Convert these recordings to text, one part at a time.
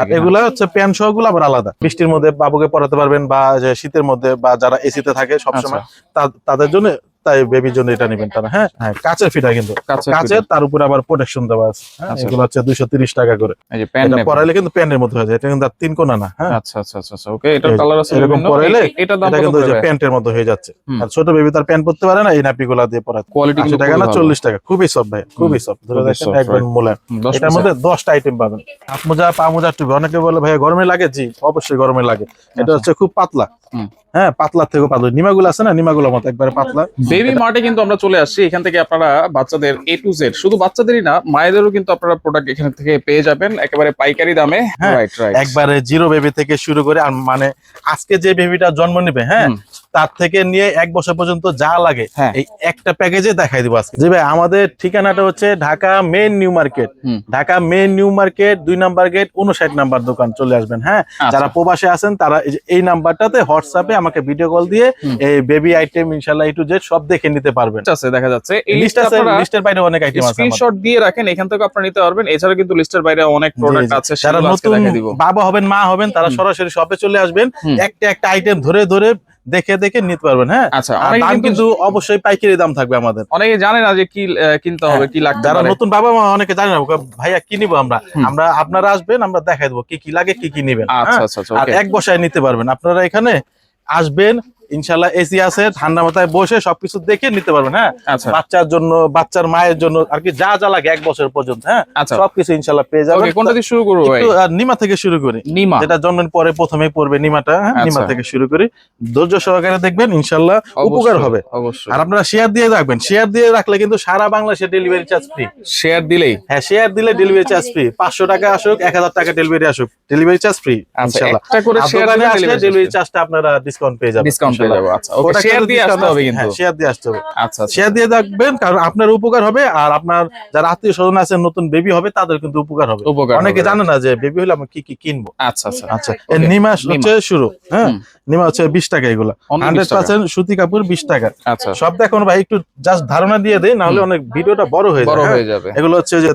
আর এগুলা হচ্ছে প্যান্ট সহ গুলো আবার আলাদা। বৃষ্টির মধ্যে বাবুকে পরাতে পারবেন, বা যে শীতের মধ্যে বা যারা এসিতে থাকে সবসময় তাদের জন্য, তাই বেবির জন্য এটা নেবেন তারা। হ্যাঁ, কাচের ফিটা, কিন্তু কাচের, তার উপরে আবার প্রোটেকশন দেওয়া আছে। এগুলো হচ্ছে 230 টাকা করে। এটা পরাইলে কিন্তু প্যান্টের মধ্যে হয়ে যায়, এটা কিন্তু আর 3 কোণা না। হ্যাঁ, আচ্ছা আচ্ছা আচ্ছা, ওকে। এটার কালার আছে এরকম বিভিন্ন। পরাইলে এটা দাম এটা কত কিন্তু পড়বে? প্যান্টের মধ্যে হয়ে যাচ্ছে। আর ছোট বেবি তার প্যান্ট পরতে পারে না, এই নাপিগুলা দিয়ে পরাতে। কোয়ালিটি 80 টাকা না 40 টাকা, খুবই সফট ভাই, খুবই সফট। ধরে দেখেন একদম মোলায়েম। এটার মধ্যে 10টা আইটেম পাবেন। হাত মোজা, পা মোজা, টুপি। অনেকে বলে ভাই গরমে লাগে, জি অবশ্যই গরমে লাগে। এটা হচ্ছে খুব পাতলা। হ্যাঁ, পাতলা থেকে পাতলা। নিমাগুলো আছে না, নিমাগুলোর মতো একবারে পাতলা। বেবি মার্টে কিন্তু আমরা চলে আসছি। এখান থেকে আপনারা বাচ্চাদের A to Z, শুধু বাচ্চাদেরই না, মায়েদেরও কিন্তু আপনারা প্রোডাক্ট এখান থেকে পেয়ে যাবেন একেবারে পাইকারি দামে। রাইট রাইট, একবারে জিরো বেবি থেকে শুরু করে, আর মানে আজকে যে বেবিটা জন্ম নেবে, হ্যাঁ, তার থেকে নিয়ে 1 বছর পর্যন্ত যা লাগে এই একটা প্যাকেজে দেখাই দিব আজকে। জি ভাই, আমাদের ঠিকানাটা হচ্ছে Dhaka main new market. Dhaka main new market 2 number gate 59 number দোকান চলে আসবেন। হ্যাঁ, যারা প্রবাসে আছেন তারা এই নাম্বারটাতে হোয়াটসঅ্যাপে আমাকে ভিডিও কল দিয়ে এই বেবি আইটেম ইনশাআল্লাহ A to Z সব দেখে নিতে পারবেন। আছে দেখা যাচ্ছে এই লিস্ট আছে, লিস্টের বাইরে অনেক আইটেম আছে। স্ক্রিনশট দিয়ে রাখেন, এখান থেকে আপনারা নিতে পারবেন। এছাড়া কিন্তু লিস্টের বাইরে অনেক প্রোডাক্ট আছে, যারা সেগুলো আজকে নতুন দেখাই দিব। বাবা হবেন, মা হবেন, তারা সরাসরি শপে চলে আসবেন, একটা একটা আইটেম ধরে ধরে দেখে দেখে নিতে পারবেন। হ্যাঁ, আচ্ছা, দাম কিন্তু অবশ্যই পাইকারি দাম থাকবে আমাদের। অনেকে জানে না যে কি কিনতে হবে, কি লাগবে। যারা নতুন বাবা মা অনেকে জানে না, ভাইয়া কি নিবো আমরা, আপনারা আসবেন, আমরা দেখাই দেবো কি কি লাগে, কি কি নিবেন। আচ্ছা আচ্ছা, আর এক বসায় নিতে পারবেন। আপনারা এখানে আসবেন, ইনশাল্লাহ এসি আছে, ঠান্ডা মাথায় বসে সবকিছু দেখে নিতে পারবেন। হ্যাঁ, বাচ্চার জন্য, বাচ্চার মায়ের জন্য আর কি যা যা লাগে 1 বছর পর্যন্ত। হ্যাঁ, সবকিছু ইনশাল্লাহ পেয়ে যাবেন। কোনটা দিয়ে শুরু করব ভাই? নিমা থেকে শুরু করি। নিমা, যেটা জন্মের পরে প্রথমেই পড়বে নিমাটা। নিমা থেকে শুরু করি, ধৈর্য সহকারে দেখবেন, ইনশাল্লাহ উপকার হবে। অবশ্যই। আর আপনারা শেয়ার দিয়ে রাখবেন। শেয়ার দিয়ে রাখলে কিন্তু সারা বাংলাদেশে ডেলিভারি চার্জ ফ্রি। শেয়ার দিলেই? হ্যাঁ, শেয়ার দিলে ডেলিভারি চার্জ ফ্রি। 500 টাকা আসুক, 1000 টাকা ডেলিভারি আসুক, ডেলিভারি চার্জ ফ্রি ইনশাআল্লাহ। একটা করে শেয়ার দিলে ডেলিভারি চার্জটা আপনারা ডিসকাউন্ট পেয়ে যাবেন। ডিসকাউন্ট পেয়ে যাবেন। আচ্ছা, ওকে। শেয়ার দিয়ে আসতে হবে কিন্তু। শেয়ার দিয়ে আসতে হবে। আচ্ছা, শেয়ার দিয়ে রাখবেন, কারণ আপনার উপকার হবে, আর আপনার যারা আত্মীয় স্বজন আছে, নতুন বেবি হবে, তাদের কিন্তু উপকার হবে। অনেকে জানে না যে বেবি হলে আমরা কি কি কিনবো। আচ্ছা আচ্ছা আচ্ছা, নিমা হচ্ছে শুরু। হ্যাঁ, নিমা হচ্ছে 20 টাকা। এগুলা 100% সুতি কাপড়, 20 টাকা। আচ্ছা, সব দেখুন ভাই, একটু জাস্ট ধারণা দিয়ে দেই, না হলে অনেক ভিডিওটা বড় হয়ে যাবে। এগুলো হচ্ছে যে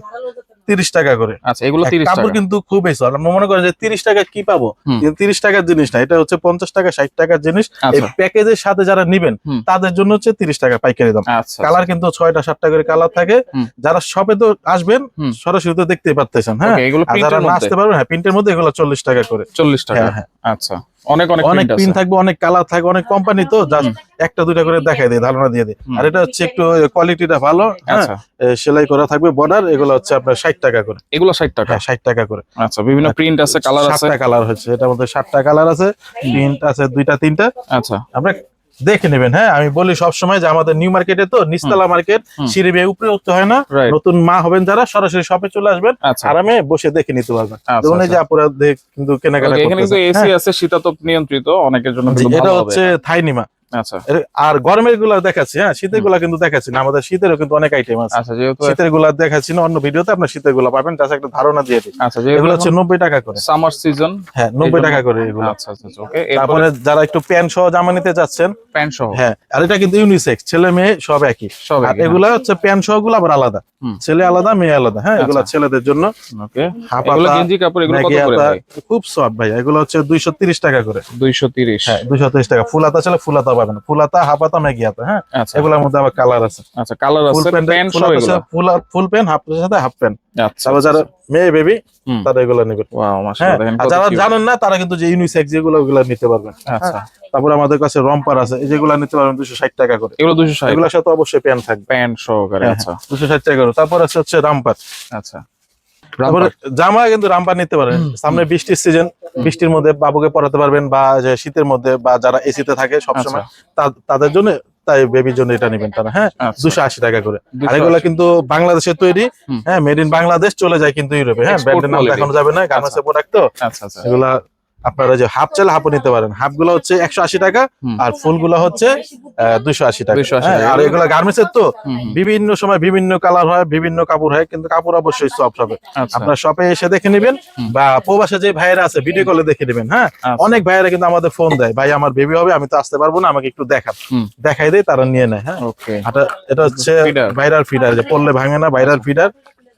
30 টাকা করে। আচ্ছা, এগুলো 30 টাকা। কাপড় কিন্তু খুবই সফট। আমরা মনে করেন যে 30 টাকা কি পাবো, কিন্তু 30 টাকার জিনিস না, এটা হচ্ছে 50 টাকা 60 টাকার জিনিস। এই প্যাকেজের সাথে যারা নিবেন তাদের জন্য হচ্ছে 30 টাকা পাইকারি দাম। কালার কিন্তু 6টা 7টা করে কালার থাকে। যারা শপে তো আসবেন, সরাসরি তো দেখতেই পারতেছেন। হ্যাঁ, যারা না আসতে পারবেন, হ্যাঁ, প্রিন্টের মধ্যে এগুলো 40 টাকা করে। 40 টাকা। হ্যাঁ, আচ্ছা, অনেক প্রিন্ট থাকবে, অনেক কালার থাকবে, অনেক কোম্পানি, তো জাস্ট একটা দুইটা করে দেখাই দেয়, ধারণা দিয়ে দেয়। আর এটা হচ্ছে একটু কোয়ালিটিটা ভালো। হ্যাঁ, সেলাই করা থাকবে, বর্ডার। এগুলো হচ্ছে আপনার 60 টাকা করে। এগুলো 60 টাকা? 60 টাকা করে। আচ্ছা, বিভিন্ন প্রিন্ট আছে, কালার আছে। 7টা কালার হচ্ছে, এটার মধ্যে 7টা কালার আছে, প্রিন্ট আছে 2টা 3টা। আচ্ছা, আপনি দেখে নেবেন। হ্যাঁ, আমি বলি সবসময় যে আমাদের নিউ মার্কেটে তো নিচতলা মার্কেট, সিঁড়ি বেয়ে উপরে উঠতে হয় না। নতুন মা হবেন যারা, সরাসরি শপে চলে আসবেন, আরামে বসে দেখে নিতে পারবেন। যেমন এই যে আপুরা কিন্তু কেনাকাটা করতেছে। এখানে কিন্তু এসি আছে, শীতাতপ নিয়ন্ত্রিত, অনেকের জন্য কিন্তু ভালো হবে। এটা হচ্ছে থাই নিমা। আচ্ছা, আর গরমের গুলা দেখাচ্ছি। হ্যাঁ, শীতের গুলা কিন্তু দেখাচ্ছি না, আমাদের শীতেরও কিন্তু অনেক আইটেম আছে। আচ্ছা, যেহেতু শীতের গুলা দেখাচ্ছি না, অন্য ভিডিওতে আপনার শীতের গুলা পাবেন, জাস্ট একটা ধারণা দিয়ে দিই। আচ্ছা, এগুলো হচ্ছে 90 টাকা করে। Summer season. হ্যাঁ, 90 টাকা করে এগুলো। আচ্ছা আচ্ছা, ওকে। তারপরে যারা একটু প্যান্ট সহ জামা নিতে যাচ্ছেন, প্যান্ট সহ। হ্যাঁ, আর এটা কিন্তু ইউনিসেক্স, ছেলে মেয়ে সব একই। আর এগুলা হচ্ছে প্যান্ট সহ গুলো আবার আলাদা, ছেলে আলাদা মেয়ে আলাদা। হ্যাঁ, এগুলা ছেলেদের জন্য। ওকে, এগুলো গেঞ্জি কাপড়, এগুলো কত করে ভাই? খুব সফট ভাই, এগুলো হচ্ছে 230 টাকা করে। 230? হ্যাঁ, 230 টাকা। ফুলাতা ছেলে ফুলাতা পাবেন, ফুলাতা হাফাতা মেগি হাতা। হ্যাঁ, এগুলোর মধ্যে আবার কালার আছে। আচ্ছা, কালার আছে, প্যান্ট সহ এগুলো। ফুল প্যান্ট, হাফের সাথে হাফ প্যান্ট। আচ্ছা, তারপর যারা মেয়ে বেবি, তারা এগুলো নেবেন। ওয়াও, মাশাআল্লাহ, দেখেন কত। যারা জানেন না, তারা কিন্তু যে ইউনিসেক্স যেগুলো, ওগুলো নিতে পারবেন। আচ্ছা, তারপর আমাদের কাছে রম্পার আছে, এই যেগুলো নিতে পারবেন 260 টাকা করে। এগুলো 260? এগুলোর সাথে অবশ্যই প্যান্ট থাকবে, প্যান্ট সহকারে। আচ্ছা, 260 টাকা করে। তারপর হচ্ছে রামপার। আচ্ছা, তারপরে জামা কিন্তু রামপার নিতে পারেন। সামনে বৃষ্টির সিজন, বৃষ্টির মধ্যে বাবুকে পরাতে পারবেন, বা যে শীতের মধ্যে, বা যারা এসিতে থাকে সবসময়, তাদের জন্য, তাই বেবির জন্য এটা নেবেন তারা। হ্যাঁ, 280 টাকা করে। আর এগুলো কিন্তু বাংলাদেশের তৈরি। হ্যাঁ, মেড ইন বাংলাদেশ, চলে যায় কিন্তু ইউরোপে। হ্যাঁ, ব্র্যান্ডের নাম দেখানো যাবে না, গার্মেন্টসের প্রোডাক্ট তো। এগুলা আপনারা যে হাফ চাইলে হাফও নিতে পারেন। হাফ গুলো হচ্ছে 180 টাকা, আর ফুল গুলো হচ্ছে 280 টাকা। আর এগুলো গার্মেন্টসের তো বিভিন্ন সময় বিভিন্ন কালার হয়, বিভিন্ন কাপড় হয়, কিন্তু কাপড় অবশ্যই সফট হবে। আপনার শপে এসে দেখে নেবেন, বা প্রবাসে যে ভাইয়েরা আছে ভিডিও কলে দেখে নেবেন। হ্যাঁ, অনেক ভাইয়েরা কিন্তু আমাদের ফোন দেয়, ভাই আমার বেবি হবে, আমি তো আসতে পারবো না, আমাকে একটু দেখাই দেয়, তারা নিয়ে নেয়। হ্যাঁ, এটা হচ্ছে ভাইরাল ফিডার, যে পড়লে ভাঙে না, ভাইরাল ফিডার।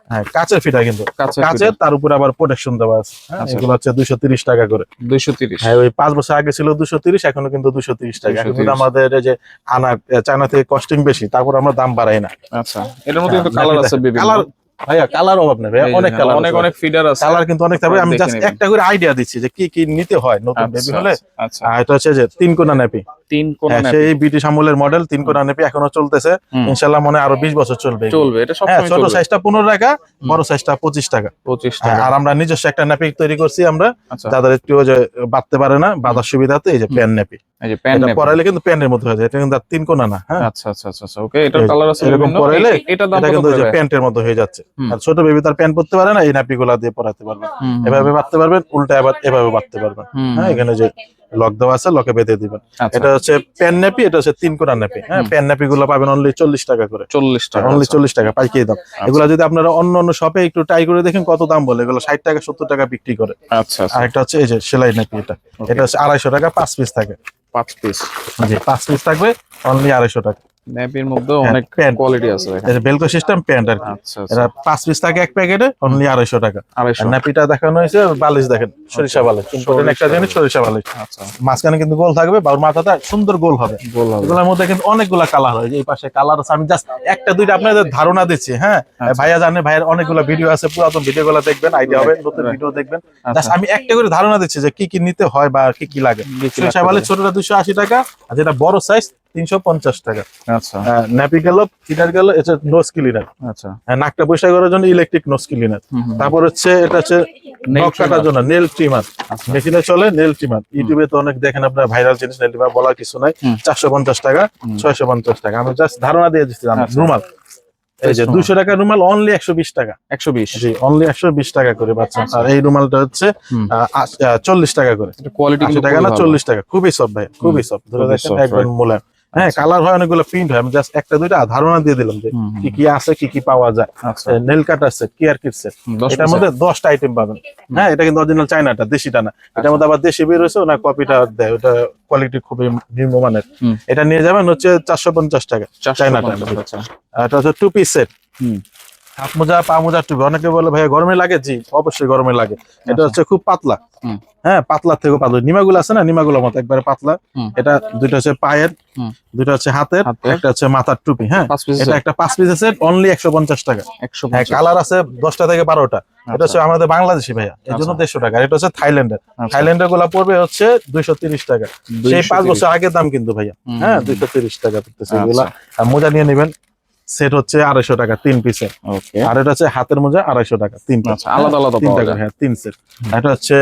হ্যাঁ কাচের ফিটা কিন্তু কাচের, তার উপরে আবার প্রোটেকশন দেওয়া আছে। আচ্ছা। এগুলো হচ্ছে 230 টাকা করে। 230। হ্যাঁ ওই 5 বছর আগে ছিল 230, এখনো কিন্তু 230 টাকা। এখন কিন্তু 230 আমাদের এই যে আনা চায়না থেকে কস্টিং বেশি, তারপর আমরা দাম বাড়াই না। আচ্ছা, এটার মধ্যে কিন্তু কালার আছে বিভিন্ন। কালার ভাইয়া কালার অভাব নেই ভাইয়া, অনেক কালার, অনেক ফিডার আছে, কালার কিন্তু অনেক থাকবে। আমি দেখে জাস্ট নেবেন। একটা করে আইডিয়া দিচ্ছি যে কি কি নিতে হয় নতুন বেবি আচ্ছা, হলে। আচ্ছা। আর এটা হচ্ছে যে 3 কোনা নেপি, 3 কোণা হ্যাঁ, সেই ব্রিটিশ আমলের মডেল 3 কোনা নেপি এখনো চলতেছে। ইনশাআল্লাহ মনে হয় আরো 20 বছর চলবে। চলবে, এটা হ্যাঁ, সবসময় ছোট চলবে। সাইজটা 15 টাকা, বড় সাইজটা 25 টাকা। 25 হ্যাঁ, টাকা। আর আমরা নিজস্ব একটা নেপি তৈরি করছি আমরা, আচ্ছা, যাদের একটু ওই যে বাঁধতে পারে না, বাঁধার সুবিধাতে এই যে প্যান নেপি। এই যে প্যান এটা নেবে। পরাইলে কিন্তু প্যান্টের মতো হয়ে যায়, এটা কিন্তু আর 3 কোনা না। হ্যাঁ, আচ্ছা আচ্ছা আচ্ছা আচ্ছা, ওকে, এটার এই যে কালার আছে এরকম বিভিন্ন। পরাইলে এটার দাম এটা কত কিন্তু ওই যে পড়বে? প্যান্টের মতো হয়ে যাচ্ছে। হুম। আর ছোট বেবি তার প্যান্ট পরতে পারে না, এই নাপিগুলা দিয়ে পরাতে পারবেন। এভাবে বাঁধতে পারবেন, উল্টা আবার এভাবে বাঁধতে পারবেন। হ্যাঁ, এখানে যে লক দেওয়া আছে, লকে বেঁধে দিবেন। আচ্ছা। এটা হচ্ছে প্যান নেপি, এটা হচ্ছে 3 কোনা নেপি। হ্যাঁ, প্যান নেপি গুলো পাবেন অনলি 40 টাকা করে। 40 টাকা। অনলি আচ্ছা। 40 টাকা পাইকারি দাম। এগুলা যদি আপনারা অন্য অন্য শপে একটু ট্রাই করে দেখেন কত দাম বলে, এগুলো 60 টাকা 70 টাকা বিক্রি করে। আচ্ছা আচ্ছা। আর একটা হচ্ছে এই যে সেলাই নেপি, এটা হচ্ছে 250 টাকা 5 পিস থাকে। 5 পিস। জি 5 পিস থাকবে অনলি 250 টাকা। নেপির মধ্যে হ্যাঁ, অনেক প্যান্ট। কোয়ালিটি আছে দেখেন। এটা বেলকো সিস্টেম প্যান্ট আর কি। আচ্ছা এটা আচ্ছা। 5 পিস থাকে এক প্যাকেটে, অনলি 250 টাকা। 250। আর নাপিটা দেখানো হয়েছে, বালিশ দেখেন সরিষা বালিশ, ইম্পর্টেন্ট একটা জিনিস সরিষা বালিশ। আচ্ছা, মাঝখানে কিন্তু গোল থাকবে, বাউর মাথাটা সুন্দর গোল হবে। গোল হবে। এগুলোর মধ্যে কিন্তু অনেকগুলা কালার হয়, যে এই পাশে কালার আছে। আমি জাস্ট একটা দুইটা আপনাদের ধারণা দিচ্ছি। হ্যাঁ, ভাইয়া জানে, ভাইয়ের অনেকগুলো ভিডিও আছে, পুরাতন ভিডিও গুলো দেখবেন, আইডিয়া হবে, নতুন ভিডিও দেখবেন। জাস্ট আমি একটা করে ধারণা দিচ্ছি যে কি কি নিতে হয় বা কি কি লাগে। সরিষা বালিশ ছোটটা 280 টাকা, আর যেটা বড় সাইজ 350 টাকা। আচ্ছা ন্যাপি গেল, ফিটার গেল, এটা নোজ ক্লিনার। আচ্ছা। নাকটা পরিষ্কার করার জন্য ইলেকট্রিক নোজ ক্লিনার। তারপর হচ্ছে এটা হচ্ছে Nail নখ কাটার জন্য নেল ট্রিমার, আচ্ছা। মেশিনে চলে নেল ট্রিমার। ইউটিউবে তো অনেক দেখেন আপনার ভাইরাল জিনিস, নেল ট্রিমার বলার কিছু নাই। 450 টাকা, 650 টাকা। আমি জাস্ট ধারণা দিয়ে দিচ্ছি। আচ্ছা। রুমাল, এই যে 200 টাকা রুমাল অনলি 120 টাকা। 120। জি অনলি 120 টাকা করে পাচ্ছেন। আর এই রুমালটা হচ্ছে 40 টাকা করে। এটা কোয়ালিটি 80 কিন্তু টাকা খুবই না, ভালো। 40 টাকা। খুবই সফট ভাই, খুবই সফট। ধরে খুবই দেখেন soft, একদম right. মোলায়েম। হ্যাঁ, কালার হয় অনেকগুলো, প্রিন্ট হয়। আমি জাস্ট একটা দুইটা ধারণা দিয়ে দিলাম যে কি কি আছে, কি কি পাওয়া যায়। আচ্ছা। নেল কাটার সেট, কেয়ার কিট সেট, 10 এটার মধ্যে 10টা আইটেম পাবেন। হ্যাঁ, এটা কিন্তু অরিজিনাল চায়নাটা, দেশিটা না। এটার মধ্যে আবার দেশি বের হয়েছে, ওনার কপিটা দেয়, ওটা কোয়ালিটি খুবই নিম্নমানের। এটা নিয়ে যাবেন হচ্ছে 450 টাকা চায়নাটা। 450। আচ্ছা। এটা হচ্ছে 2 পিস সেট, হুম। হাত মোজা, পা মোজা, টুপি। অনেকে বলে ভাই গরমে লাগে, জি অবশ্যই গরমে লাগে। এটা হচ্ছে খুব পাতলা। হুম। হ্যাঁ, পাতলা থেকে পাতলা, নিমাগুলো আছে না, নিমাগুলোর মতো একবারে পাতলা। এটা দুইটা হচ্ছে পায়ের, দুইটা হচ্ছে হাতের, একটা হচ্ছে মাথার টুপি। হ্যাঁ, 5 পিস। এটা একটা 5 পিসের সেট, অনলি 150 টাকা। হ্যাঁ, 150। কালার আছে 10টা থেকে 12টা। এটা হচ্ছে আমাদের বাংলাদেশি ভাইয়া, এই জন্য 150 টাকা। এটা হচ্ছে থাইল্যান্ডের। থাইল্যান্ডের গুলা পড়বে হচ্ছে 230 টাকা। সেই 5 বছর আগের দাম কিন্তু ভাইয়া। হ্যাঁ, 230 টাকা পড়তেছে এগুলা। আর মোজা নিয়ে নেবেন, সেট হচ্ছে 250 টাকা 3 পিসের। ওকে। আর এটা হচ্ছে হাতের মোজা 250 টাকা 3 পিস। আচ্ছা, আলাদা আলাদা 3 পাওয়া টাকা। যায়। হ্যাঁ, 3 সেট। এটা হচ্ছে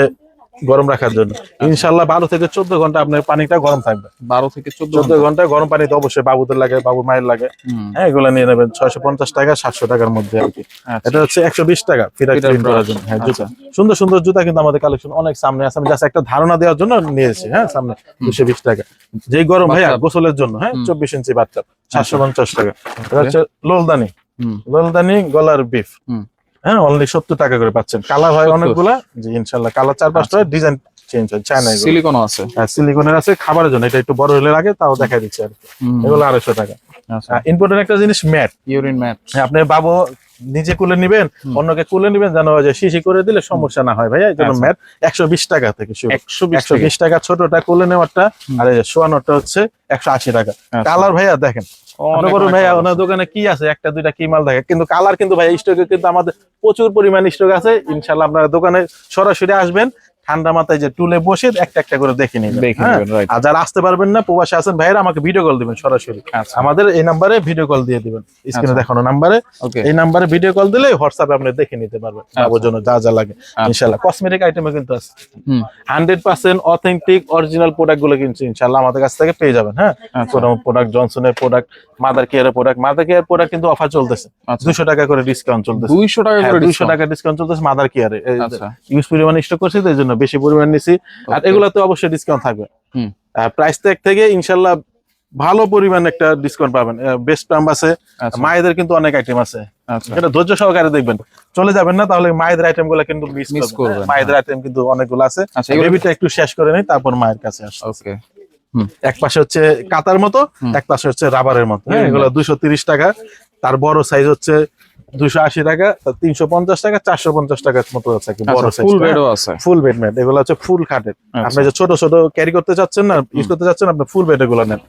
গরম রাখার জন্য। ইনশাআল্লাহ 12 থেকে 14 ঘন্টা আপনার পানিটা গরম থাকবে। 12 থেকে 14 14 ঘন্টা গরম পানি তো অবশ্যই বাবুদের লাগে, বাবুর মায়ের লাগে। হ্যাঁ, এগুলো নিয়ে নেবেন 650 টাকা, 700 টাকার মধ্যে আর কি। এটা হচ্ছে 120 টাকা ফিরা ক্লিন করার জন্য। হ্যাঁ, জুতা, সুন্দর সুন্দর জুতা কিন্তু আমাদের কালেকশন অনেক সামনে আছে। আমি জাস্ট একটা ধারণা দেওয়ার জন্য নিয়েছি। হ্যাঁ, সামনে 220 টাকা। যেই গরম ভাইয়া গোসলের জন্য। হ্যাঁ, 24 ইঞ্চি বাচ্চা 750 টাকা। এটা হচ্ছে লোলদানি, লোলদানি গলার বিফ। হ্যাঁ, অনলি 70 টাকা করে পাচ্ছেন। কালার হয় অনেকগুলা। জি ইনশাআল্লাহ কালার 4-5টা, ডিজাইন চেঞ্জ হয়। চায়না এগুলো। সিলিকনও আছে। হ্যাঁ, সিলিকনের আছে খাবারের জন্য। এটা একটু বড় হলে লাগে, তাও দেখাই দিচ্ছি আর কি। এগুলো 250 টাকা। আচ্ছা। ইম্পর্টেন্ট একটা জিনিস ম্যাট, ইউরিন ম্যাট। আপনি বাবু নিজে কুলে নিবেন, অন্যকে কুলে নিবেন, যেন ওই যে শিশি করে দিলে সমস্যা না হয় ভাইয়া। এই জন্য ম্যাট 120 টাকা থেকে শুরু। 120 টাকা ছোটটা কুলে নেওয়ারটা, আর এই যে শোয়ানোটা হচ্ছে 180 টাকা। কালার ভাইয়া দেখেন, ভাইয়া ওনার দোকানে কি আছে, একটা দুইটা কি মাল দেখে, কিন্তু কালার কিন্তু ভাইয়া স্টকে কিন্তু আমাদের প্রচুর পরিমাণ স্টক আছে। ইনশাআল্লাহ আপনারা দোকানে সরাসরি আসবেন, ঠান্ডা মাথায় যে টুলে বসে একটা একটা করে দেখে নিবেন। আর যারা আসতে পারবেন না, প্রবাসে আছেন ভাইরা, আমাকে ভিডিও কল দিবেন সরাসরি। আমাদের এই নাম্বারে ভিডিও কল দিয়ে দিবেন, স্ক্রিনে দেখানো নাম্বারে। এই নাম্বারে ভিডিও কল দিলে হোয়াটসঅ্যাপে আপনি দেখে নিতে পারবেন বাবুর জন্য যা যা লাগে। ইনশাআল্লাহ কসমেটিক আইটেমও কিন্তু আছে। 100% অথেন্টিক অরিজিনাল প্রোডাক্ট গুলো কিন্তু ইনশাআল্লাহ আমাদের কাছ থেকে পেয়ে যাবেন। হ্যাঁ, কোনো প্রোডাক্ট, জনসনের প্রোডাক্ট, মাদার কেয়ারের প্রোডাক্ট। মাদার কেয়ার প্রোডাক্ট কিন্তু অফার চলতেছে, 200 টাকা করে ডিসকাউন্ট চলতেছে। 200 টাকা করে 200 টাকা ডিসকাউন্ট চলতেছে মাদার কেয়ারে। আচ্ছা। ইউজ পরিমাণ স্টক করছি তো এই জন্য বেশি পরিমাণ নিছি। আর এগুলাতে অবশ্যই ডিসকাউন্ট থাকবে। প্রাইস ট্যাগ থেকে ইনশাআল্লাহ ভালো পরিমাণ একটা ডিসকাউন্ট পাবেন। বেস্ট প্রাম আছে, মায়েদের কিন্তু অনেক আইটেম আছে। এটা ধৈর্য সহকারে দেখবেন, চলে যাবেন না, তাহলে মায়েদের আইটেম গুলা কিন্তু মিস করবেন। মায়েদের আইটেম কিন্তু অনেকগুলো আছে। বেবিটা একটু শেষ করে নেই, তারপর মায়ের কাছে আসে। ওকে। এক পাশে হচ্ছে কাতার মতো, এক পাশে হচ্ছে রাবারের মতো। এগুলো 230 টাকা। তার বড় সাইজ হচ্ছে 280 টাকা, 350 টাকা, 450 টাকার মতো আছে কি বড় সাইজ। ফুল বেডও আছে। ফুল বেড ম্যাট, এগুলো হচ্ছে ফুল খাটের। আপনি যে ছোট ছোট ক্যারি করতে চাচ্ছেন না, ইউজ করতে চাচ্ছেন, আপনি ফুল বেড এগুলো নেন,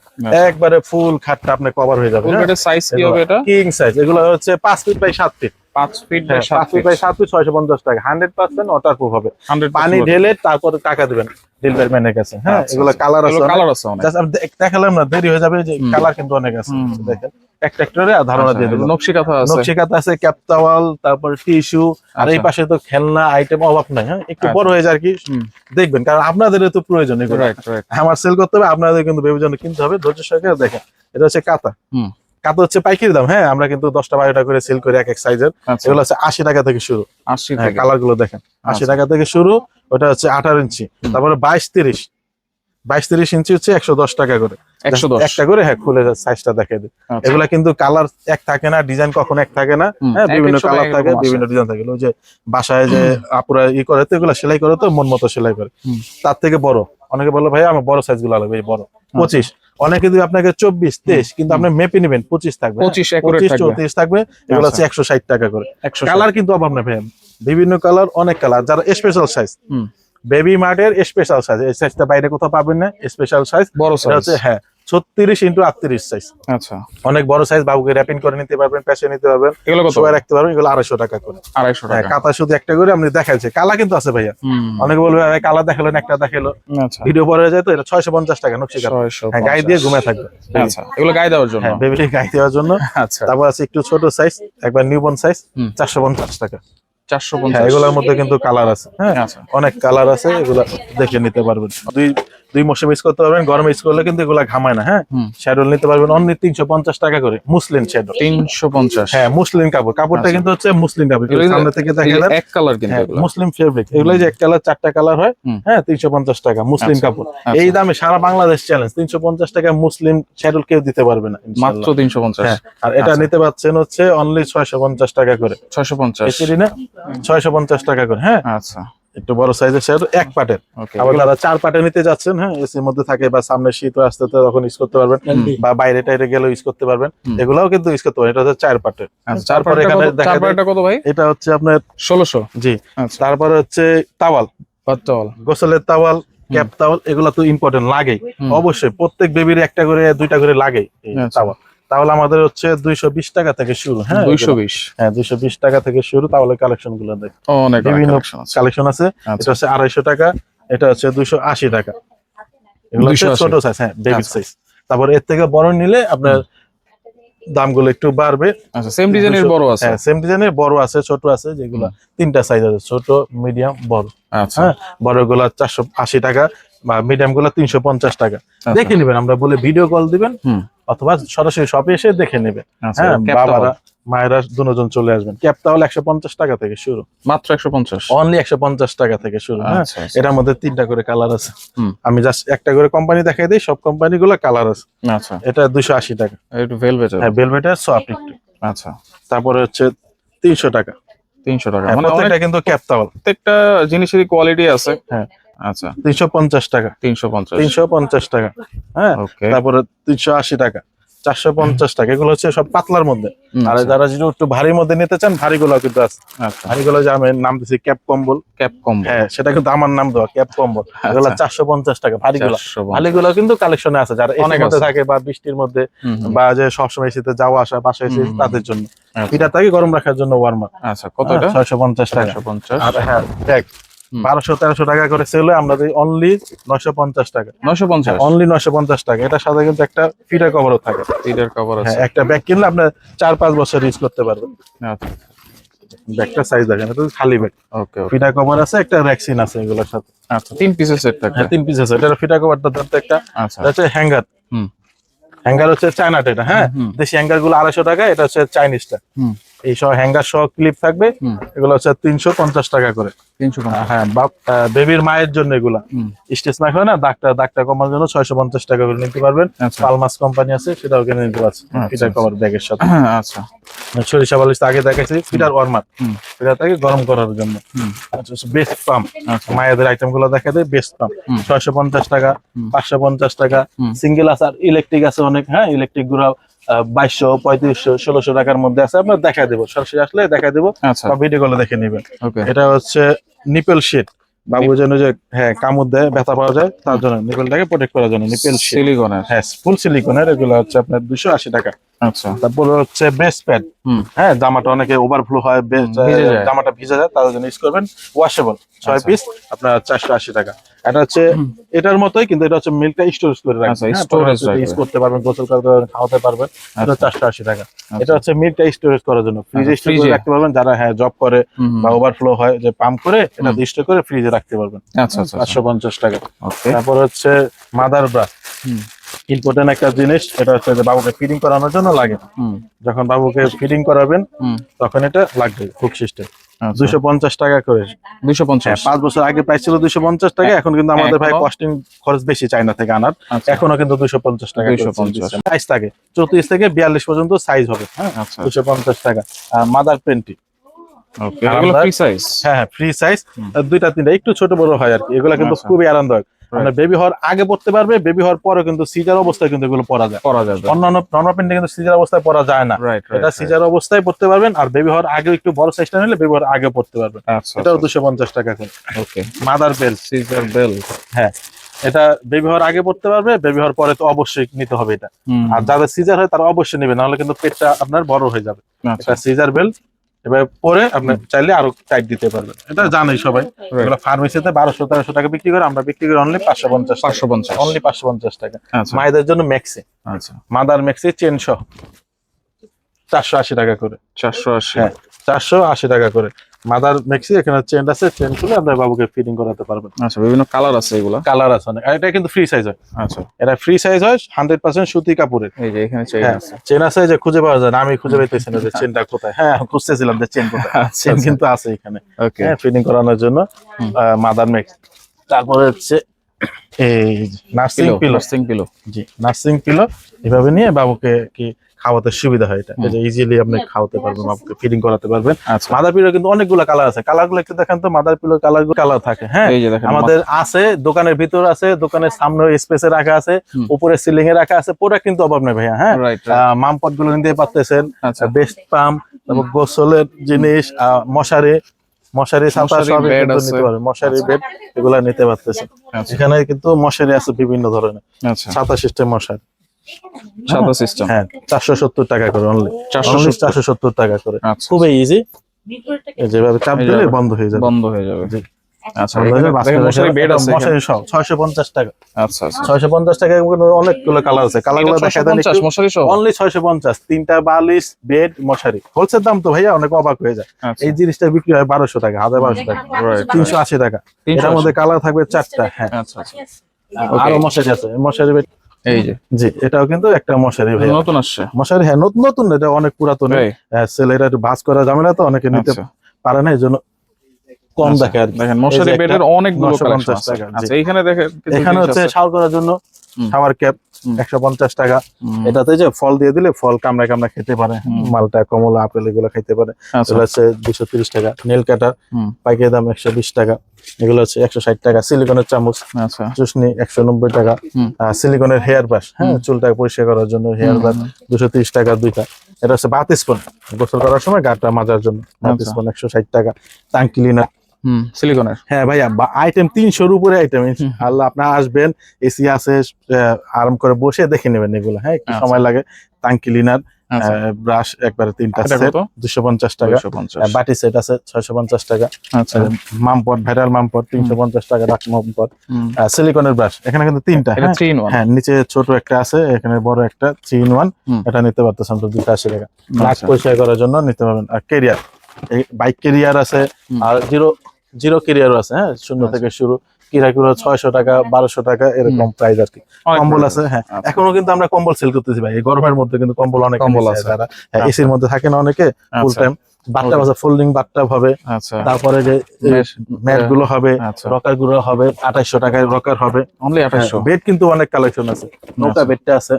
একবারে ফুল খাটটা আপনি কভার হয়ে যাবে। ফুল বেডের সাইজ কি হবে এটা? কিং সাইজ, এগুলো হচ্ছে 5 feet by 7 feet. 5 feet by 5 feet by 7 feet, 650 টাকা। 100% ওয়াটারপ্রুফ হবে। পানি ঢেলে তারপরে টাকা দিবেন ডেলিভারি ম্যানের কাছে। হ্যাঁ, এগুলো কালার আছে, কালার আছে অনেক। জাস্ট আমি দেখালাম না, দেরি হয়ে যাবে, যে কালার কিন্তু অনেক আছে। দেখেন একটা একটা করে ধারণা দিয়ে দিলাম। নকশি কাঁথা আছে, নকশি কাঁথা আছে, ক্যাপটাওয়াল, তারপর টিস্যু, আর এই পাশে তো খেলনা আইটেম অভাব নাই। হ্যাঁ, একটু বড় হয়ে যায় আর কি, দেখবেন, কারণ আপনাদেরও তো প্রয়োজন এগুলো। আমার সেল করতে হবে, আপনাদের কিন্তু বিবেচনা কিনতে হবে। ধৈর্য সহকারে দেখেন, এটা হচ্ছে কাঁথা। কাঁথা হচ্ছে পাইকারি দাম। হ্যাঁ, আমরা কিন্তু 10টা-12টা করে সেল করি এক এক সাইজের। এগুলো হচ্ছে 80 টাকা থেকে শুরু। 80 হ্যাঁ, টাকা। কালার গুলো দেখেন, 80 টাকা থেকে শুরু। ওটা হচ্ছে 18 ইঞ্চি, তারপরে 22-30 ইঞ্চি হচ্ছে 110 টাকা করে। 110 একটা করে, হ্যাঁ, খুলে সাইজটা দেখে দিই। এগুলা কিন্তু কালার এক থাকে না, ডিজাইন কখনো এক থাকে না। হ্যাঁ, বিভিন্ন কালার থাকে, বিভিন্ন ডিজাইন থাকে। ওই যে বাসায় যে আপুরা করে তো, এগুলা সেলাই করে তো, মন মতো সেলাই করে। তার থেকে বড়, অনেকে বলে ভাই আমার বড় সাইজ গুলো লাগবে, বড় 25। অনেকে যদি আপনাকে 24-23, কিন্তু আপনি মেপে নেবেন 25 থাকবে, 25-34 থাকবে। এগুলো হচ্ছে 160 টাকা করে। কালার কিন্তু অভাব না ভাই, বিভিন্ন কালার, অনেক কালার। যারা স্পেশাল সাইজ, বেবি মার্টের স্পেশাল সাইজ, এই সাইজটা বাইরে কোথাও পাবেন না। স্পেশাল সাইজ বড় সাইজ হচ্ছে, হ্যাঁ, 36x38 সাইজ। আচ্ছা, অনেক বড় সাইজ, বাবুকে র‍্যাপিং করে নিতে পারবেন, প্যাচে নিতে পারবেন, এগুলো কত শোয়া রাখতে পারবেন। এগুলো 250 টাকা করে। 250 টাকা। কাঁথা শুধু একটা করে আপনি দেখাইছে, কালা কিন্তু আছে ভাইয়া। অনেকে বলবে ভাই কালা দেখালেন, একটা দেখালো, আচ্ছা, ভিডিও পরে যায় তো। এটা 650 টাকা নকশি কাঁথা। হ্যাঁ, গায়ে দিয়ে ঘুমিয়ে থাকবে। আচ্ছা, এগুলো গায়ে দেওয়ার জন্য। হ্যাঁ, বেবি গায়ে দেওয়ার জন্য। আচ্ছা, তারপর আছে একটু ছোট সাইজ, একবার নিউবর্ন সাইজ, 450 টাকা। 450। হ্যাঁ, এগুলোর মধ্যে কিন্তু কালার আছে। হ্যাঁ, আচ্ছা, অনেক কালার আছে, এগুলা দেখে নিতে পারবেন। দুই মৌসুম ইউজ করতে পারবেন। গরমে ইউজ করলে কিন্তু এগুলা ঘামায় না। হ্যাঁ, শ্যাডোল নিতে পারবেন অনলি 350 টাকা করে। মুসলিন শ্যাডোল 350। হ্যাঁ, মুসলিন কাপড়টা কিন্তু হচ্ছে মুসলিন কাপড়। সামনে থেকে দেখালেন এক কালার কিন্তু এগুলো মুসলিম ফেব্রিক। এগুলো যে এক কালার, 4টা কালার হয়। হ্যাঁ, 350 টাকা মুসলিম কাপড়। এই দামে সারা বাংলাদেশ চ্যালেঞ্জ। 350 টাকা মুসলিম শ্যাডোল কেউ দিতে পারবে না, মাত্র 350। হ্যাঁ, আর এটা নিতে পাচ্ছেন হচ্ছে অনলি 650 টাকা করে। 650 এসিডি না, 650 টাকা করে। হ্যাঁ, আচ্ছা, একটু বড় সাইজের শ্যাডোল, এক পাটের। আবার যারা 4 পাটে নিতে যাচ্ছেন, হ্যাঁ, এসির মধ্যে থাকে, বা সামনে শীত আসতে তো তখন ইউজ করতে পারবেন, বা বাইরে টাইরে গেলেও ইউজ করতে পারবেন। এগুলাও কিন্তু ইউজ করতে পারবেন। এটা হচ্ছে 4 পাটের। তারপরে এখানে দেখা যায় কত ভাই? এটা হচ্ছে আপনার 1600। জি। তারপরে হচ্ছে তাওয়াল, গোসলের তাওয়াল, ক্যাপ তাওয়াল, এগুলা তো ইম্পর্টেন্ট লাগেই অবশ্যই। প্রত্যেক বেবির একটা করে, 2টা করে লাগেই তাওয়াল। তাহলে আমাদের হচ্ছে 220 টাকা থেকে শুরু। হ্যাঁ, 220। হ্যাঁ, 220 টাকা থেকে শুরু। তাহলে কালেকশন গুলো দেখ, অনেক বিভিন্ন কালেকশন আছে। এটা হচ্ছে 250 টাকা, এটা হচ্ছে 280 টাকা। এগুলো হচ্ছে ছোট সাইজ, হ্যাঁ, বেবি সাইজ। তারপর এর থেকে বড় নিলে আপনার দামগুলো একটু বাড়বে। আচ্ছা, সেম ডিজাইনের বড় আছে? হ্যাঁ, সেম ডিজাইনের বড় আছে, ছোট আছে, যেগুলো 3টা সাইজ আছে, ছোট, মিডিয়াম, বড়। আচ্ছা, হ্যাঁ, বড়গুলা 480 টাকা, বা মিডিয়াম গুলা 350 টাকা। দেখে নেবেন, আমরা বলে ভিডিও কল দিবেন, অথবা সরাসরি শপে এসে দেখে নেবেন। হ্যাঁ, বাবারা মায়েরা দুজন চলে আসবেন। ক্যাপ তাহলে 150 টাকা থেকে শুরু, মাত্র 150, অনলি 150 টাকা থেকে শুরু। হ্যাঁ, এটার মধ্যে 3টা করে কালার আছে। আমি জাস্ট একটা করে কোম্পানি দেখাই দিই, সব কোম্পানি গুলো কালার আছে। আচ্ছা, এটা 280 টাকা। একটু ভেলভেট। হ্যাঁ, ভেলভেটের সফট একটু। আচ্ছা, তারপরে হচ্ছে 300 টাকা। 300 টাকা, মানে প্রত্যেকটা কিন্তু ক্যাপ তাওয়াল, প্রত্যেকটা জিনিসেরই কোয়ালিটি আছে। হ্যাঁ, আচ্ছা, 350 টাকা। 350 টাকা। হ্যাঁ, তারপরে 380 টাকা, 450 টাকা। এগুলো হচ্ছে সব পাতলার মধ্যে। আর যারা যেটা একটু ভারীর মধ্যে নিতে চান, ভারী গুলো কিন্তু আছে। ভারী গুলো যে আমি নাম দিচ্ছি ক্যাপ কম্বল। হ্যাঁ, সেটা কিন্তু আমার নাম দেওয়া, ক্যাপ কম্বল। এগুলো 450 টাকা ভারী গুলো। ভারী গুলো কিন্তু কালেকশনে আছে, যারা এসির মধ্যে থাকে, বা বৃষ্টির মধ্যে, বা যে সবসময় এসিতে যাওয়া আসা, বাসায় এসে তাদের জন্য। এটা থাকে গরম রাখার জন্য ওয়ার্মার। আচ্ছা, কত এটা? 650 টাকা। আর হ্যাঁ, ট্যাগ 1200-1300 টাকা করে সেল হয়। আমরা দিই অনলি 950 টাকা। 950, অনলি 950 টাকা। এটার সাথে কিন্তু একটা ফিটার কভারও থাকে। ফিটার কভার আছে। হ্যাঁ, একটা ব্যাগ কিনলে আপনি 4-5 বছর ইউজ করতে পারবেন। আচ্ছা, ব্যাগটা সাইজ দেখেন, এটা খালি ব্যাগ। ওকে, ফিটার কভার আছে, একটা র্যাকসিন আছে এগুলোর সাথে। আচ্ছা, 3 পিসের সেট থাকে। হ্যাঁ, 3 পিস আছে। এটার ফিটার কভারটা ধরতে একটা। আচ্ছা, এটা হচ্ছে হ্যাঙ্গার। হ্যাঙ্গার হচ্ছে চায়নাটা। এটা, হ্যাঁ, দেশি হ্যাঙ্গার গুলো 250 টাকা। এটা হচ্ছে চাইনিজটা। এই সব হ্যাঙ্গার সহ ক্লিপ থাকবে। এগুলো হচ্ছে 350 টাকা করে। 350। হ্যাঁ, বেবির মায়ের জন্য এগুলা স্টেজ মার্ক হয় না, দাগটা কমার জন্য 650 টাকা করে নিতে পারবেন। পালমাস কোম্পানি আছে, সেটাও কিনে নিতে পারছেন ফিটার কভার ব্যাগের সাথে। আচ্ছা, সরিষা বালিশ আগে দেখাইছি, ফিটার ওয়ার্মার, ফিটারটাকে গরম করার জন্য। বেস্ট পাম্প, মায়েদের আইটেম গুলো দেখা দেয়। বেস্ট পাম্প 650 টাকা, 550 টাকা। সিঙ্গেল আছে, আর ইলেকট্রিক আছে অনেক। হ্যাঁ, ইলেকট্রিক গুলো 2200, 3500, 1600 টাকার মধ্যে আছে, আপনার দেখা দেবো, সরাসরি আসলে দেখা দেবো আচ্ছা বা ভিডিও কলে দেখে নেবেন। ওকে এটা হচ্ছে নিপেল শীট, বাবু যেন যে হ্যাঁ কামড় দেয় ব্যথা পাওয়া যায় তার জন্য, নিপেলটাকে প্রোটেক্ট করার জন্য নিপেল শীট। সিলিকনের হ্যাঁ ফুল সিলিকনের, এগুলো হচ্ছে আপনার 280 টাকা। আচ্ছা তারপরে হচ্ছে ব্রেস্ট প্যাড, হুম হ্যাঁ জামাটা অনেকে ওভারফ্লো হয়, ভিজে যায়। জামাটা ভিজে যায়, তাদের জন্য ইউজ করবেন। ওয়াশেবল 6 পিস, আপনার 480 টাকা। এটা হচ্ছে এটার মতোই, কিন্তু এটা হচ্ছে মিল্কটা স্টোরেজ করে আচ্ছা, রাখবেন, storage রাখবে। ইউজ করতে পারবেন, গোসল করতে পারবেন, খাওয়াতে পারবেন। এটা 480 টাকা। এটা হচ্ছে মিল্কটা স্টোরেজ করার জন্য, ফ্রিজে স্টোর ফ্রিজে। করে রাখতে পারবেন, যারা হ্যাঁ জব করে বা ওভারফ্লো হয় যে পাম্প করে, এটা স্টোর করে ফ্রিজে রাখতে পারবেন। আচ্ছা আচ্ছা 550 টাকা। ওকে তারপর হচ্ছে মাদার ব্রাশ, ইম্পর্টেন্ট একটা জিনিস। এটা হচ্ছে যে বাবুকে ফিডিং করানোর জন্য লাগে, যখন বাবুকে ফিডিং করাবেন তখন এটা লাগবে, হুক সিস্টেম। 250 টাকা করে। 250 5 বছর আগে প্রাইস ছিল 250 টাকা, এখন কিন্তু আমাদের ভাই এখনো? কস্টিং খরচ বেশি চায়না থেকে আনার, আচ্ছা। এখনো কিন্তু 250 টাকা 250 সাইজ থাকে, 34 থেকে 42 পর্যন্ত সাইজ হবে, হ্যাঁ আচ্ছা 250 টাকা। আর মাদার পেন্টি, ওকে এগুলো ফ্রি সাইজ হ্যাঁ হ্যাঁ ফ্রি সাইজ, দুইটা তিনটা একটু ছোট বড় হয় আর কি, এগুলা কিন্তু আচ্ছা। খুবই আরামদায়ক। আপনার বেবি হওয়ার আগে পড়তে পারবে, বেবি হওয়ার পরে কিন্তু সিজার অবস্থায় কিন্তু এগুলো পরা যায়। করা যাবে অন্যান্য নরমাল প্যান্টে কিন্তু সিজার অবস্থায় পরা যায় না, রাইট এটা সিজার অবস্থায় পড়তে পারবেন। আর বেবি হওয়ার আগে একটু বড় সাইজটা নিলে বেবি হওয়ার আগে পড়তে পারবেন, আচ্ছা এটাও 250 টাকা করে। ওকে মাদার বেল্ট, সিজার বেল হ্যাঁ এটা বেবি হওয়ার আগে পড়তে পারবে, বেবি হওয়ার পরে তো অবশ্যই নিতে হবে এটা। আর যাদের সিজার হয় তারা অবশ্যই নেবে, নাহলে কিন্তু পেটটা আপনার বড় হয়ে যাবে। আচ্ছা এটা সিজার বেল্ট, এবার পরে আপনি চাইলে আরো টাইট দিতে পারবেন, এটা জানেই সবাই। এগুলো ফার্মেসিতে 1200-1300 টাকা বিক্রি করে, আমরা বিক্রি করি অনলি 550, অনলি 550 টাকা। আচ্ছা মায়েদের জন্য ম্যাক্সি, আচ্ছা মাদার ম্যাক্সি চেন সহ 480 টাকা করে। 480 হ্যাঁ 480 টাকা করে মাদার ম্যাক্সি। এখানে চেন আছে, চেন খুলে আপনার বাবুকে ফিটিং করাতে পারবেন। আচ্ছা বিভিন্ন কালার আছে এগুলা কালার আছে অনেক, আর এটা কিন্তু ফ্রি সাইজ হয়। আচ্ছা এটা ফ্রি সাইজ হয়, 100% সুতি কাপড়ের। এই যে এখানে চেইন হ্যাঁ আছে চেন আছে, যে খুঁজে পাওয়া যায় না, আমি খুঁজে পাইতেছি না যে চেনটা কোথায়। হ্যাঁ খুঁজতেছিলাম যে চেন কোথায়, আচ্ছা, চেন আচ্ছা। কিন্তু আছে এখানে। ওকে হ্যাঁ ফিটিং করানোর জন্য মাদার ম্যাক্স। তারপরে হচ্ছে এই নার্সিং পিলো, পিলো জি নার্সিং পিলো, এভাবে নিয়ে বাবুকে কি খাওয়াতে সুবিধা হয়, এটা এই যে ইজিলি আপনি খাওয়াতে পারবেন, বাবুকে ফিডিং করাতে পারবেন। আচ্ছা মাদার পিলো কিন্তু অনেকগুলো কালার আছে, কালারগুলো একটু দেখেন তো, মাদার পিলো কালার থাকে। হ্যাঁ এই যে দেখেন আমাদের আছে, দোকানের ভিতর আছে, দোকানের সামনে স্পেসে রাখা আছে, উপরে সিলিং এ রাখা আছে, পুরো কিন্তু অভাব নেই ভাইয়া। হ্যাঁ রাইট মামপট গুলো নিতে পারতেছেন, আচ্ছা বেস্ট পাম্প, তারপর গোসলের জিনিস, মশারি ছাতা মশারি, সবই bed কিন্তু আছে। নিতে পারবেন, মশারি বেড এগুলা নিতে পারতেছেন। আচ্ছা এখানে কিন্তু মশারি আছে বিভিন্ন ধরনের, আচ্ছা ছাতা সিস্টেম মশারি। সাদা সিস্টেম হ্যাঁ 470 টাকা করে অনলি, 470 টাকা করে, আচ্ছা খুবই ইজি। যেভাবে চাপ এই দিলে যাবে। বন্ধ হয়ে যাবে। বন্ধ হয়ে যাবে জি। আচ্ছা আমরা এখানে যে বাস্কেট দেখেন মশারি রেখে বেড আছে মশারি সহ 650 টাকা। আচ্ছা আচ্ছা 650 টাকা অনেকগুলো কালার আছে, কালারগুলো দেখা দেন 650 মশারি সহ অনলি 650, তিনটা বালিশ বেড মশারি। হোলসেল দাম তো ভাইয়া অনেক অবাক হয়ে যায়, আচ্ছা এই জিনিসটা বিক্রি হয় 1200 টাকা, 1200 টাকা, Right, 380 টাকা। এটার মধ্যে কালার থাকবে 4টা। হ্যাঁ আচ্ছা আচ্ছা আরো মশারি আছে, মশারি বেড, এই যে জি এটাও কিন্তু একটা মশারি ভাইয়া, নতুন আসছে মশারি। হ্যাঁ নতুন নতুন, এটা অনেক পুরাতন, এই, ছেলেরা একটু ভাঁজ করা ঝামেলা তো, অনেকে নিতে আচ্ছা পারে না, এই জন্য কম আচ্ছা, দেখে আর কি। দেখেন এই মশারি যে একটা বেডের অনেকগুলো 950 কালেকশন আছে টাকা, জি। আচ্ছা এইখানে দেখেন কিছু এখানে জিনিস হচ্ছে আছে। শাওয়ার করার জন্য শাওয়ার ক্যাপ 150 টাকা। এটাতে যে ফল দিয়ে দিলে ফল কামড়া কামড়া খেতে পারে, মালটা কমলা আপেল এগুলো খেতে পারে, আচ্ছা এগুলো হচ্ছে 230 টাকা। নেল কাটার পাইকারি দাম 120 টাকা, এগুলো হচ্ছে 160 টাকা। সিলিকনের চামচ, আচ্ছা চুষনি 190 টাকা। সিলিকনের হেয়ার ব্রাশ, হ্যাঁ চুলটাকে পরিষ্কার করার জন্য হেয়ার ব্রাশ 230 টাকা দুইটা। এটা হচ্ছে বাথ স্পুন, গোসল করার সময় গাটা মাজার জন্য বাথ আচ্ছা। স্পুন 160 টাকা। টাঙ্ক ক্লিনার, সিলিকনের হ্যাঁ ভাইয়া আইটেম 300-র উপরে আইটেম। আল্লাহ আপনার আসবেন, এসি আছে, আরাম করে বসে দেখে নেবেন এগুলো। হ্যাঁ একটু সময় লাগে। টাঙ্ক ক্লিনার, আচ্ছা ব্রাশ একবারে 3টা এটা সেট কত? 250 টাকা। 250 বাটি সেট আছে 650 টাকা। আচ্ছা মামপট, ভাইরাল মামপট 350 টাকা। ডাক মামপট, সিলিকনের ব্রাশ এখানে কিন্তু 3টা। এটা 3 in 1 হ্যাঁ নিচে ছোট একটা আছে, এখানে বড় একটা 3 in 1, এটা নিতে পারতেছেন তো 280 টাকা। নাক আচ্ছা। পরিষ্কার করার জন্য নিতে পারবেন। আর কেরিয়ার, বাইক কেরিয়ার আছে, আর জিরো কেরিয়ারও আছে। হ্যাঁ শূন্য থেকে শুরু, কিরাকুলো 600 টাকা 1200 টাকা এরকম প্রাইস আর কি। অনেক কম্বল price আছে, হ্যাঁ আচ্ছা। এখনো কিন্তু আমরা কম্বল সেল করতেছি ভাই, এই গরমের মধ্যে কিন্তু কম্বল অনেক কম্বল আছে আছে। যারা এসির মধ্যে থাকে না অনেকে ফুল আচ্ছা। টাইম। বাথটাব আছে, ফোল্ডিং বাথটাব হবে। আচ্ছা তারপরে যে Mesh, ম্যাট গুলো হবে, আচ্ছা। রকার গুলো হবে 2800 টাকায় রকার হবে। অনলি 2800 বেড কিন্তু অনেক কালেকশন আছে, নৌকা আচ্ছা। বেডটা আছে,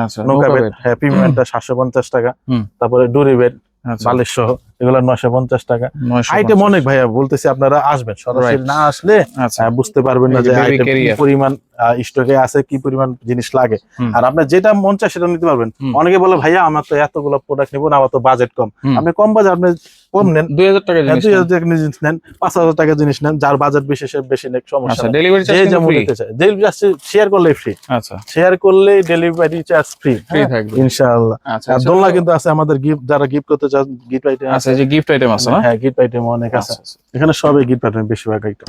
আচ্ছা নৌকা বেড, হ্যাঁ প্রিমিয়ামটা 750 টাকা। তারপরে ডুরি বেড আচ্ছা বালিশ সহ এগুলো 950 টাকা। 950 আইটেম অনেক ভাইয়া, বলতেছি আপনারা আসবেন, সরাসরি Right. না আসলে আচ্ছা বুঝতে পারবেন না এই যে যে baby আইটেম কি carrier। পরিমাণ স্টকে আছে কি পরিমাণ জিনিস লাগে। হুম। আর আপনার যেটা মন চায় সেটা নিতে পারবেন। হুম। অনেকে বলে ভাইয়া আমার তো এতগুলো প্রোডাক্ট নিবো না, আমার তো বাজেট কম। হুম। আপনি কম বাজেট, আপনি কম নেন, 2000 টাকা জিনিস 2000 টাকা জিনিস নেন, 5000 টাকা জিনিস নেন, যার বাজেট বেশি সে বেশি নেক, সমস্যা আচ্ছা নেই। ডেলিভারি যে চার্জ কিন্তু যেমন ফ্রি। নিতে চায় ডেলিভারি শেয়ার করলেই ফ্রি, আচ্ছা শেয়ার করলেই ডেলিভারি চার্জ ফ্রি ফ্রি থাকবে। ইনশাআল্লাহ। আচ্ছা আর দোলনা কিন্তু আছে আমাদের, গিফট যারা গিফট করতে চান গিফট আইটেম আচ্ছা আছে। এই যে গিফট আইটেম আছে না? হ্যাঁ গিফট আইটেম অনেক আছে আচ্ছা এখানে, সবই গিফট আইটেম বেশিরভাগ আইটেম।